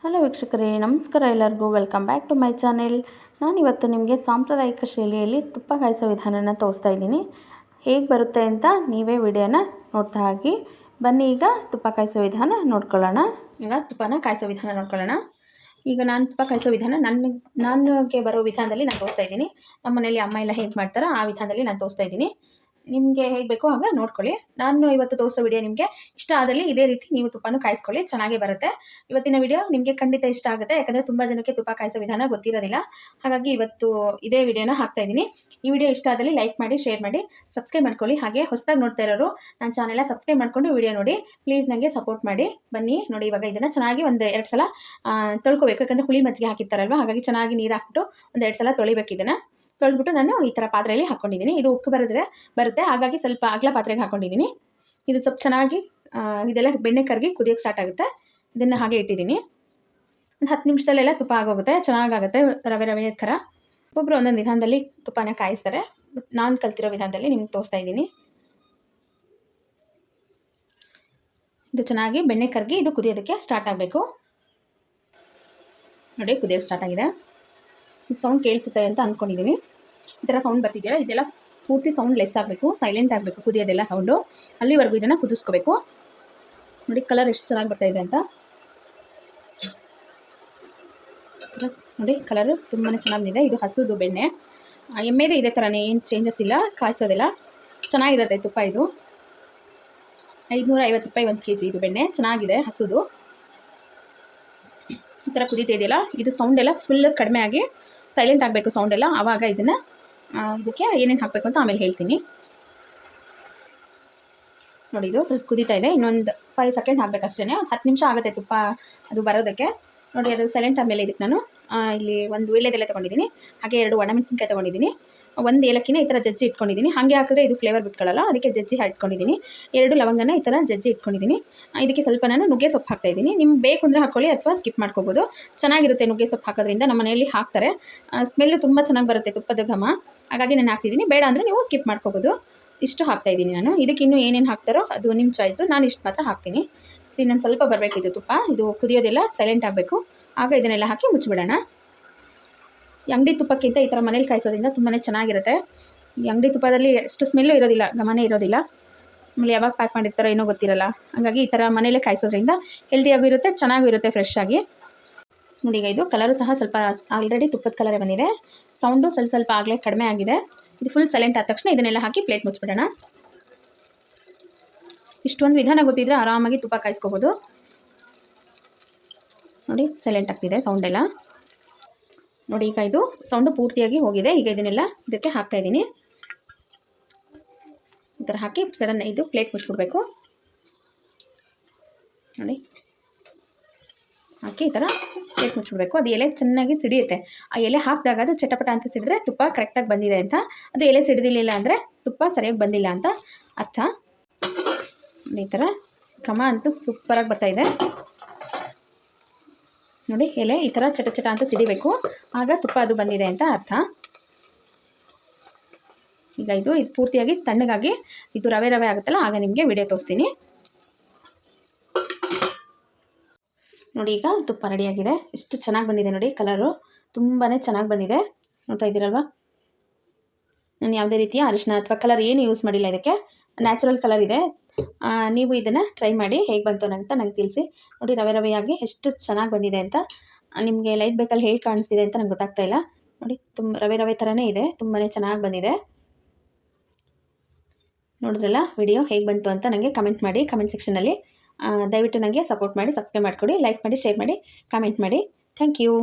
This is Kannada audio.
ಹಲೋ ವೀಕ್ಷಕರೇ, ನಮಸ್ಕಾರ. ಎಲ್ಲರಿಗೂ welcome back to my channel. ನಾನಿವತ್ತು ನಿಮಗೆ ಸಾಂಪ್ರದಾಯಿಕ ಶೈಲಿಯಲ್ಲಿ ತುಪ್ಪ ಕಾಯಿಸೋ ವಿಧಾನನ ತೋರಿಸ್ತಾ ಇದ್ದೀನಿ. ಹೇಗೆ ಬರುತ್ತೆ ಅಂತ ನೀವೇ ವಿಡಿಯೋನ ನೋಡ್ತಾ ಹಾಕಿ. ಬನ್ನಿ ಈಗ ತುಪ್ಪ ಕಾಯಿಸೋ ವಿಧಾನ ನೋಡ್ಕೊಳ್ಳೋಣ. ಈಗ ತುಪ್ಪನ ಕಾಯಿಸೋ ವಿಧಾನ ನೋಡ್ಕೊಳ್ಳೋಣ. ಈಗ ನಾನು ತುಪ್ಪ ಕಾಯಿಸೋ ವಿಧಾನ ನನಗೆ ಬರೋ ವಿಧಾನದಲ್ಲಿ ನಾನು ತೋರಿಸ್ತಾ ಇದ್ದೀನಿ. ನಮ್ಮ ಮನೇಲಿ ಅಮ್ಮ ಎಲ್ಲ ಹೇಗೆ ಮಾಡ್ತಾರೋ ಆ ವಿಧಾನದಲ್ಲಿ ನಾನು ತೋರಿಸ್ತಾ ಇದ್ದೀನಿ. ನಿಮಗೆ ಹೇಗೆ ಬೇಕೋ ಹಾಗೆ ನೋಡ್ಕೊಳ್ಳಿ. ನಾನು ಇವತ್ತು ತೋರಿಸೋ ವಿಡಿಯೋ ನಿಮಗೆ ಇಷ್ಟ ಆದಲ್ಲಿ ಇದೇ ರೀತಿ ನೀವು ತುಪ್ಪನೂ ಕಾಯಿಸ್ಕೊಳ್ಳಿ, ಚೆನ್ನಾಗೇ ಬರುತ್ತೆ. ಇವತ್ತಿನ ವಿಡಿಯೋ ನಿಮಗೆ ಖಂಡಿತ ಇಷ್ಟ ಆಗುತ್ತೆ, ಯಾಕಂದರೆ ತುಂಬ ಜನಕ್ಕೆ ತುಪ್ಪ ಕಾಯಿಸೋ ವಿಧಾನ ಗೊತ್ತಿರೋದಿಲ್ಲ. ಹಾಗಾಗಿ ಇವತ್ತು ಇದೇ ವಿಡಿಯೋನ ಹಾಕ್ತಾ ಇದ್ದೀನಿ. ಈ ವಿಡಿಯೋ ಇಷ್ಟ ಆದಲ್ಲಿ ಲೈಕ್ ಮಾಡಿ, ಶೇರ್ ಮಾಡಿ, ಸಬ್ಸ್ಕ್ರೈಬ್ ಮಾಡ್ಕೊಳ್ಳಿ. ಹಾಗೆ ಹೊಸದಾಗಿ ನೋಡ್ತಾ ಇರೋರು ನನ್ನ ಚಾನೆಲ್ನ ಸಬ್ಸ್ಕ್ರೈಬ್ ಮಾಡಿಕೊಂಡು ವಿಡಿಯೋ ನೋಡಿ ಪ್ಲೀಸ್, ನನಗೆ ಸಪೋರ್ಟ್ ಮಾಡಿ. ಬನ್ನಿ ನೋಡಿ, ಇವಾಗ ಇದನ್ನು ಚೆನ್ನಾಗಿ ಒಂದು 2 ಸಲ ತೊಳ್ಕೊಬೇಕು. ಯಾಕಂದರೆ ಹುಳಿ ಮಜ್ಜಿಗೆ ಹಾಕಿರ್ತಾರಲ್ವ, ಹಾಗಾಗಿ ಚೆನ್ನಾಗಿ ನೀರು ಹಾಕ್ಬಿಟ್ಟು ಒಂದು 2 ಸಲ ತೊಳಿಬೇಕು. ಇದನ್ನು ತೊಳೆದ್ಬಿಟ್ಟು ನಾನು ಈ ಥರ ಪಾತ್ರೆಯಲ್ಲಿ ಹಾಕ್ಕೊಂಡಿದ್ದೀನಿ. ಇದು ಉಕ್ಕು ಬರುತ್ತೆ, ಹಾಗಾಗಿ ಸ್ವಲ್ಪ ಅಗಲ ಪಾತ್ರೆಗೆ ಹಾಕ್ಕೊಂಡಿದ್ದೀನಿ. ಇದು ಸ್ವಲ್ಪ ಚೆನ್ನಾಗಿ ಇದೆಲ್ಲ ಬೆಣ್ಣೆ ಕರಗಿ ಕುದಿಯೋಕ್ಕೆ ಸ್ಟಾರ್ಟ್ ಆಗುತ್ತೆ. ಇದನ್ನು ಹಾಗೆ ಇಟ್ಟಿದ್ದೀನಿ. ಒಂದು 10 ನಿಮಿಷದಲ್ಲೆಲ್ಲ ತುಪ್ಪ ಆಗೋಗುತ್ತೆ, ಚೆನ್ನಾಗಾಗುತ್ತೆ. ರವೆ ಥರ ಒಬ್ಬೊಬ್ಬರು ಒಂದೊಂದು ವಿಧಾನದಲ್ಲಿ ತುಪ್ಪನ ಕಾಯಿಸ್ತಾರೆ. ನಾನು ಕಲ್ತಿರೋ ವಿಧಾನದಲ್ಲಿ ನಿಮ್ಗೆ ತೋರಿಸ್ತಾ ಇದ್ದೀನಿ. ಇದು ಚೆನ್ನಾಗಿ ಬೆಣ್ಣೆ ಕರಗಿ ಇದು ಕುದಿಯೋದಕ್ಕೆ ಸ್ಟಾರ್ಟ್ ಆಗಬೇಕು. ನೋಡಿ, ಕುದಿಯೋಕ್ಕೆ ಸ್ಟಾರ್ಟ್ ಆಗಿದೆ. ಸೌಂಡ್ ಕೇಳಿಸುತ್ತೆ ಅಂತ ಅಂದ್ಕೊಂಡಿದ್ದೀನಿ. ಈ ಥರ ಸೌಂಡ್ ಬರ್ತಿದ್ದೀರಾ, ಇದೆಲ್ಲ ಪೂರ್ತಿ ಸೌಂಡ್ ಲೆಸ್ ಆಗಬೇಕು, ಸೈಲೆಂಟ್ ಆಗಬೇಕು ಕುದಿಯೋದೆಲ್ಲ ಸೌಂಡು. ಅಲ್ಲಿವರೆಗೂ ಇದನ್ನು ಕುದಿಸ್ಕೋಬೇಕು. ನೋಡಿ ಕಲರ್ ಎಷ್ಟು ಚೆನ್ನಾಗಿ ಬರ್ತಾ ಇದೆ ಅಂತ. ನೋಡಿ ಕಲರು ತುಂಬಾ ಚೆನ್ನಾಗಿ ಬಂದಿದೆ. ಇದು ಹಸುದು ಬೆಣ್ಣೆ, ಎಮ್ಮೆದು ಇದೇ ಥರನೇ, ಏನು ಚೇಂಜಸ್ ಇಲ್ಲ, ಕಾಯಿಸೋದಿಲ್ಲ. ಚೆನ್ನಾಗಿರುತ್ತೆ ತುಪ್ಪ. ಇದು 550 ರೂಪಾಯಿ 1 kg ಇದು ಬೆಣ್ಣೆ. ಚೆನ್ನಾಗಿದೆ ಹಸುದು. ಈ ಥರ ಕುದೀತಾ ಇದೆಯಲ್ಲ, ಇದು ಸೌಂಡ್ ಎಲ್ಲ ಫುಲ್ ಕಡಿಮೆ ಆಗಿ ಸೈಲೆಂಟ್ ಆಗಬೇಕು ಸೌಂಡ್ ಎಲ್ಲ. ಆವಾಗ ಇದನ್ನು ಇದಕ್ಕೆ ಏನೇನು ಹಾಕಬೇಕು ಅಂತ ಆಮೇಲೆ ಹೇಳ್ತೀನಿ. ನೋಡಿ, ಇದು ಸ್ವಲ್ಪ ಕುದೀತಾ ಇದೆ. ಇನ್ನೊಂದು 5 ಸೆಕೆಂಡ್ ಹಾಕಬೇಕಷ್ಟೇ. 10 ನಿಮಿಷ ಆಗುತ್ತೆ ತುಪ್ಪ ಅದು ಬರೋದಕ್ಕೆ. ನೋಡಿ, ಅದು ಸೈಲೆಂಟ್ ಆದಮೇಲೆ ಇದಕ್ಕೆ ನಾನು ಇಲ್ಲಿ ಒಂದು ವೀಳ್ಯದೆಲೆ ತೊಗೊಂಡಿದ್ದೀನಿ, ಹಾಗೆ 2 ಒಣಮೆಣಸಿನ್ಕಾಯಿ ತೊಗೊಂಡಿದ್ದೀನಿ, 1 ಏಲಕ್ಕಿನ ಈ ಥರ ಜಜ್ಜಿ ಇಟ್ಕೊಂಡಿದ್ದೀನಿ. ಹಾಗೆ ಹಾಕಿದ್ರೆ ಇದು ಫ್ಲೇವರ್ ಬಿಟ್ಕೊಳ್ಳಲ್ಲ, ಅದಕ್ಕೆ ಜಜ್ಜಿ ಇಟ್ಕೊಂಡಿದ್ದೀನಿ. 2 ಲವಂಗನ ಈ ಥರ ಜಜ್ಜಿ ಇಟ್ಕೊಂಡಿದ್ದೀನಿ. ಇದಕ್ಕೆ ಸ್ವಲ್ಪ ನಾನು ನುಗ್ಗೆ ಸೊಪ್ಪು ಹಾಕ್ತಾಯಿದ್ದೀನಿ. ನಿಮ್ಗೆ ಬೇಕು ಅಂದರೆ ಹಾಕ್ಕೊಳ್ಳಿ ಅಥವಾ ಸ್ಕಿಪ್ ಮಾಡ್ಕೋಬೋದು. ಚೆನ್ನಾಗಿರುತ್ತೆ ನುಗ್ಗೆ ಸೊಪ್ಪು ಹಾಕೋದ್ರಿಂದ. ನಮ್ಮ ಮನೆಯಲ್ಲಿ ಹಾಕ್ತಾರೆ, ಸ್ಮೆಲ್ಲು ತುಂಬ ಚೆನ್ನಾಗಿ ಬರುತ್ತೆ ತುಪ್ಪದ ಘಮ. ಹಾಗಾಗಿ ನಾನು ಹಾಕ್ತಿದ್ದೀನಿ. ಬೇಡ ಅಂದರೆ ನೀವು ಸ್ಕಿಪ್ ಮಾಡ್ಕೋಬೋದು. ಇಷ್ಟು ಹಾಕ್ತಾಯಿದ್ದೀನಿ ನಾನು. ಇದಕ್ಕೆ ಇನ್ನೂ ಏನೇನು ಹಾಕ್ತಾರೋ ಅದು ನಿಮ್ಮ ಚಾಯ್ಸು. ನಾನು ಇಷ್ಟು ಮಾತ್ರ ಹಾಕ್ತೀನಿ. ಇನ್ನೊಂದು ಸ್ವಲ್ಪ ಬರಬೇಕು ಇದು ತುಪ್ಪ. ಇದು ಕುದಿಯೋದೆಲ್ಲ ಸೈಲೆಂಟ್ ಆಗಬೇಕು. ಆಗ ಇದನ್ನೆಲ್ಲ ಹಾಕಿ ಮುಚ್ಚಿಬಿಡೋಣ. ಈ ಅಂಗಡಿ ತುಪ್ಪಕ್ಕಿಂತ ಈ ಥರ ಮನೇಲಿ ಕಾಯಿಸೋದ್ರಿಂದ ತುಂಬಾ ಚೆನ್ನಾಗಿರುತ್ತೆ. ಈ ಅಂಗಡಿ ತುಪ್ಪದಲ್ಲಿ ಅಷ್ಟು ಸ್ಮೆಲ್ಲು ಇರೋದಿಲ್ಲ, ಘಮನೇ ಇರೋದಿಲ್ಲ. ಆಮೇಲೆ ಯಾವಾಗ ಪ್ಯಾಕ್ ಮಾಡಿರ್ತಾರೋ ಏನೋ ಗೊತ್ತಿರಲ್ಲ. ಹಾಗಾಗಿ ಈ ಥರ ಮನೇಲೇ ಕಾಯಿಸೋದ್ರಿಂದ ಹೆಲ್ತಿಯಾಗೂ ಇರುತ್ತೆ, ಚೆನ್ನಾಗೂ ಇರುತ್ತೆ, ಫ್ರೆಶ್ ಆಗಿ. ನೋಡಿ, ಈಗ ಇದು ಕಲರು ಸಹ ಸ್ವಲ್ಪ ಆಲ್ರೆಡಿ ತುಪ್ಪದ ಕಲರೇ ಬಂದಿದೆ. ಸೌಂಡು ಸ್ವಲ್ಪ ಆಗಲೇ ಕಡಿಮೆ ಆಗಿದೆ. ಇದು ಫುಲ್ ಸೈಲೆಂಟ್ ಆದ ತಕ್ಷಣ ಇದನ್ನೆಲ್ಲ ಹಾಕಿ ಪ್ಲೇಟ್ ಮುಚ್ಚಿಬಿಡೋಣ. ಇಷ್ಟೊಂದು ವಿಧಾನ ಗೊತ್ತಿದ್ರೆ ಆರಾಮಾಗಿ ತುಪ್ಪ ಕಾಯಿಸ್ಕೋಬೋದು. ನೋಡಿ, ಸೈಲೆಂಟ್ ಆಗ್ತಿದೆ ಸೌಂಡೆಲ್ಲ. ನೋಡಿ, ಈಗ ಇದು ಸೌಂಡು ಪೂರ್ತಿಯಾಗಿ ಹೋಗಿದೆ. ಈಗ ಇದನ್ನೆಲ್ಲ ಇದಕ್ಕೆ ಹಾಕ್ತಾಯಿದ್ದೀನಿ. ಈ ಥರ ಹಾಕಿ ಸಡನ್ ಇದು ಪ್ಲೇಟ್ ಮುಚ್ಚಿಬಿಡ್ಬೇಕು. ನೋಡಿ, ಹಾಕಿ ಈ ಥರ ಪ್ಲೇಟ್ ಮುಚ್ಚಿಬಿಡ್ಬೇಕು. ಅದು ಎಲೆ ಚೆನ್ನಾಗಿ ಸಿಡಿಯುತ್ತೆ. ಆ ಎಲೆ ಹಾಕಿದಾಗ ಅದು ಚಟಪಟ ಅಂತ ಸಿಡಿದ್ರೆ ತುಪ್ಪ ಕರೆಕ್ಟಾಗಿ ಬಂದಿದೆ ಅಂತ. ಅದು ಎಲೆ ಸಿಡಿದಿಲ್ಲ ಅಂದರೆ ತುಪ್ಪ ಸರಿಯಾಗಿ ಬಂದಿಲ್ಲ ಅಂತ ಅರ್ಥ. ಈ ಥರ ಘಮ ಅಂತೂ ಸೂಪರಾಗಿ ಬರ್ತಾಯಿದೆ. ನೋಡಿ, ಎಲೆ ಈ ಥರ ಚಟ ಅಂತ ಸಿಡಿಬೇಕು, ಆಗ ತುಪ್ಪ ಅದು ಬಂದಿದೆ ಅಂತ ಅರ್ಥ. ಈಗ ಇದು ಪೂರ್ತಿಯಾಗಿ ತಣ್ಣಗಾಗಿ ಇದು ರವೆ ಆಗುತ್ತಲ್ಲ, ಆಗ ನಿಮಗೆ ವಿಡಿಯೋ ತೋರಿಸ್ತೀನಿ. ನೋಡಿ, ಈಗ ತುಪ್ಪ ರೆಡಿಯಾಗಿದೆ. ಎಷ್ಟು ಚೆನ್ನಾಗಿ ಬಂದಿದೆ ನೋಡಿ, ಕಲರು ತುಂಬಾ ಚೆನ್ನಾಗಿ ಬಂದಿದೆ. ನೋಡ್ತಾ ಇದ್ದೀರಲ್ವ. ನಾನು ಯಾವುದೇ ರೀತಿಯ ಅರಿಶಿನ ಅಥವಾ ಕಲರ್ ಏನು ಯೂಸ್ ಮಾಡಿಲ್ಲ, ಇದಕ್ಕೆ ನ್ಯಾಚುರಲ್ ಕಲರ್ ಇದೆ. ನೀವು ಇದನ್ನು ಟ್ರೈ ಮಾಡಿ, ಹೇಗೆ ಬಂತು ಅಂತ ನಂಗೆ ತಿಳಿಸಿ. ನೋಡಿ, ರವೆಯಾಗಿ ಎಷ್ಟು ಚೆನ್ನಾಗಿ ಬಂದಿದೆ ಅಂತ. ನಿಮಗೆ ಲೈಟ್ ಬೇಕಲ್ಲಿ ಹೇಗೆ ಕಾಣಿಸ್ತಿದೆ ಅಂತ ನಂಗೆ ಗೊತ್ತಾಗ್ತಾ ಇಲ್ಲ. ನೋಡಿ, ರವೆ ಥರನೇ ಇದೆ, ತುಂಬಾ ಚೆನ್ನಾಗಿ ಬಂದಿದೆ. ನೋಡಿದ್ರಲ್ಲ ವಿಡಿಯೋ ಹೇಗೆ ಬಂತು ಅಂತ ನನಗೆ ಕಮೆಂಟ್ ಮಾಡಿ, ಕಮೆಂಟ್ ಸೆಕ್ಷನಲ್ಲಿ. ದಯವಿಟ್ಟು ನನಗೆ ಸಪೋರ್ಟ್ ಮಾಡಿ, ಸಬ್ಸ್ಕ್ರೈಬ್ ಮಾಡಿಕೊಡಿ, ಲೈಕ್ ಮಾಡಿ, ಶೇರ್ ಮಾಡಿ, ಕಮೆಂಟ್ ಮಾಡಿ. Thank you.